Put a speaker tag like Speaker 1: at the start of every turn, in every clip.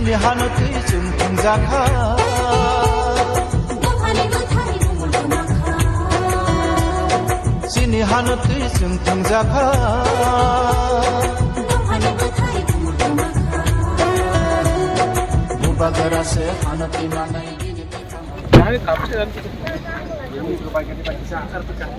Speaker 1: Sini hanutui sungtung zakha Sini hanutui sungtung zakha Bubagara se hanutui manai gini
Speaker 2: Jangan kapse dan ini kebaikan di bagi sakar pecah.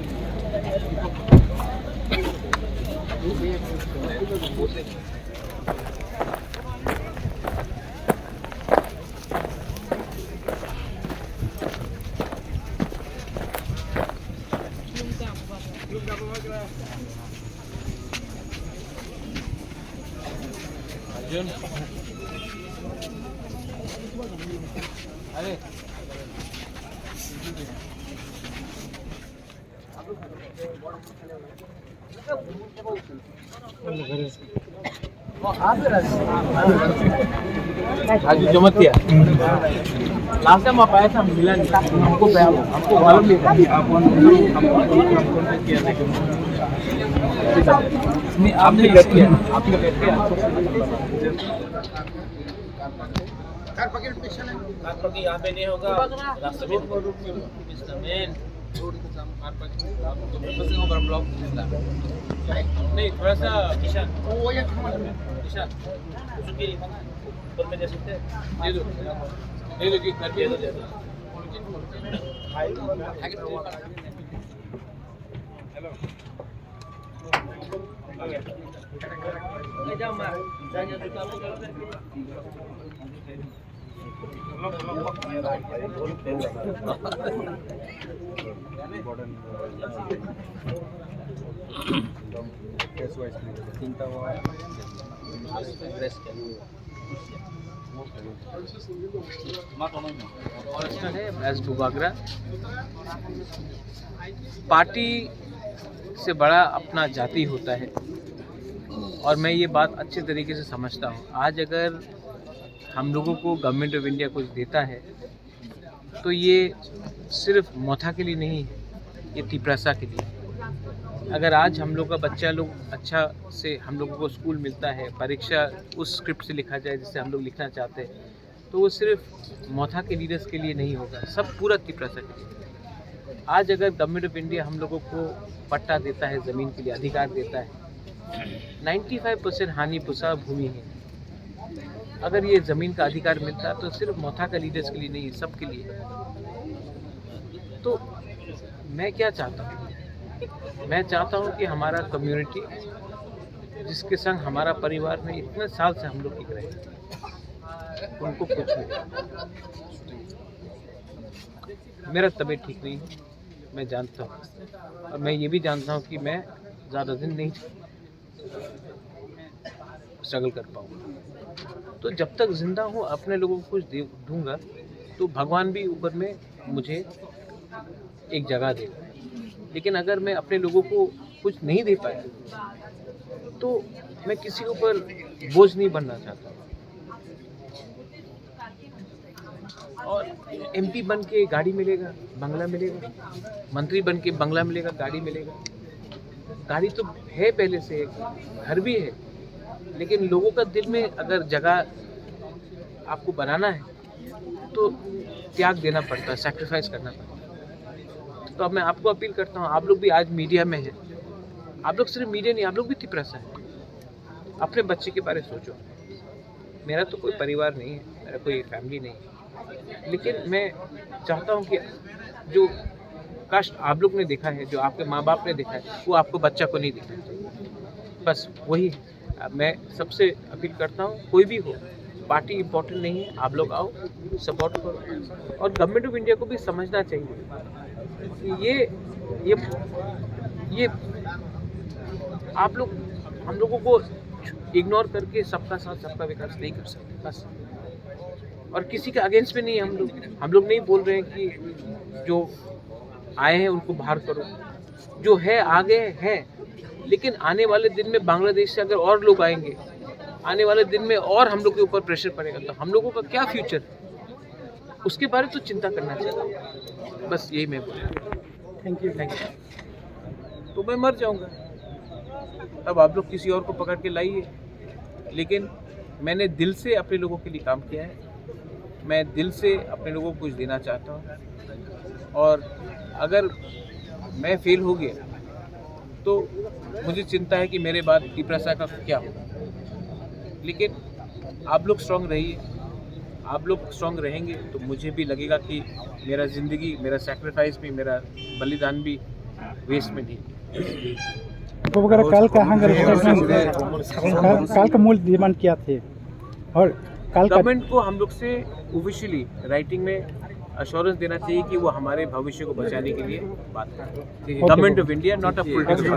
Speaker 2: Arjun. Ayo. आज जो मत किया last time आप आया था मिला नहीं हमको मालूम नहीं था नहीं आपने लेट किया कार पार्किंग यहाँ पे नहीं होगा रास्ते में ब्लॉक नहीं थोड़ा सा किसान ऊपर में दे सकते हैं दे दो कि कर दिया पार्टी से बड़ा अपना जाति होता है और मैं ये बात अच्छे तरीके से समझता हूँ। आज अगर हम लोगों को गवर्नमेंट ऑफ इंडिया कुछ देता है तो ये सिर्फ मोथा के लिए नहीं है, ये तिपरासा के लिए। अगर आज हम लोग का बच्चा लोग अच्छा से हम लोगों को स्कूल मिलता है, परीक्षा उस स्क्रिप्ट से लिखा जाए जिससे हम लोग लिखना चाहते हैं, तो वो सिर्फ मोथा के लीडर्स के लिए नहीं होगा, सब पूरा तिपरासा के लिए। आज अगर गवर्नमेंट ऑफ इंडिया हम लोगों को पट्टा देता है, ज़मीन के लिए अधिकार देता है, 95% हानि पुसा भूमि है। अगर ये ज़मीन का अधिकार मिलता है तो सिर्फ मोथा का लीडर्स के लिए नहीं, सबके लिए। तो मैं क्या चाहता हूँ? मैं चाहता हूँ कि हमारा कम्युनिटी जिसके संग हमारा परिवार में इतने साल से हम लोग टिक रहे हैं, उनको कुछ नहीं। मेरा तबीयत ठीक नहीं है, मैं जानता हूँ, और मैं ये भी जानता हूँ कि मैं ज़्यादा दिन नहीं स्ट्रगल कर पाऊँगा। तो जब तक जिंदा हूँ अपने लोगों को कुछ दूंगा तो भगवान भी ऊपर में मुझे एक जगह देगा। लेकिन अगर मैं अपने लोगों को कुछ नहीं दे पाया तो मैं किसी के ऊपर बोझ नहीं बनना चाहता। और एमपी बन के गाड़ी मिलेगा, बंगला मिलेगा, मंत्री बन के बंगला मिलेगा, गाड़ी मिलेगा। गाड़ी तो है पहले से, घर भी है, लेकिन लोगों का दिल में अगर जगह आपको बनाना है तो त्याग देना पड़ता है, सैक्रिफाइस करना पड़ता है। तो अब मैं आपको अपील करता हूँ, आप लोग भी आज मीडिया में हैं, आप लोग सिर्फ मीडिया नहीं, आप लोग भी तिपरासा है। अपने बच्चे के बारे में सोचो। मेरा तो कोई परिवार नहीं है, मेरा कोई फैमिली नहीं है, लेकिन मैं चाहता हूँ कि जो कष्ट आप लोग ने देखा है, जो आपके माँ बाप ने देखा है, वो आपको बच्चा को नहीं दिखाना चाहिए। बस वही मैं सबसे अपील करता हूँ। कोई भी हो, पार्टी इम्पोर्टेंट नहीं है, आप लोग आओ, सपोर्ट करो। और गवर्नमेंट ऑफ इंडिया को भी समझना चाहिए कि ये आप लोग हम लोगों को इग्नोर करके सबका साथ सबका विकास नहीं कर सकते। बस, और किसी के अगेंस्ट में नहीं, हम लोग नहीं बोल रहे हैं कि जो आए हैं उनको बाहर करो, जो है आगे है। लेकिन आने वाले दिन में बांग्लादेश से अगर और लोग आएंगे, आने वाले दिन में और हम लोग के ऊपर प्रेशर पड़ेगा, तो हम लोगों का क्या फ्यूचर, उसके बारे में तो चिंता करना चाहिए। बस यही मैं बोल। Thank you. तो मैं मर जाऊंगा, अब आप लोग किसी और को पकड़ के लाइए, लेकिन मैंने दिल से अपने लोगों के लिए काम किया है। मैं दिल से अपने लोगों को कुछ देना चाहता हूँ, और अगर मैं फेल हो गया तो मुझे चिंता है कि मेरे बाद टीपरासा का क्या होगा। लेकिन आप लोग स्ट्रांग रहिए, आप लोग स्ट्रांग रहेंगे तो मुझे भी लगेगा कि मेरा ज़िंदगी, मेरा सैक्रिफाइस भी, मेरा बलिदान भी वेस्ट में नहीं।
Speaker 3: तो वगैरह काल का हंगर स्टेटमेंट काल का मूल डिमांड क्या थे, और काल का
Speaker 2: गवर्नमेंट को हम लोग से ऑफिशियली राइटिंग में अश्योरेंस देना चाहिए कि वो हमारे भविष्य को बचाने के लिए बात करें। Government of India, not a political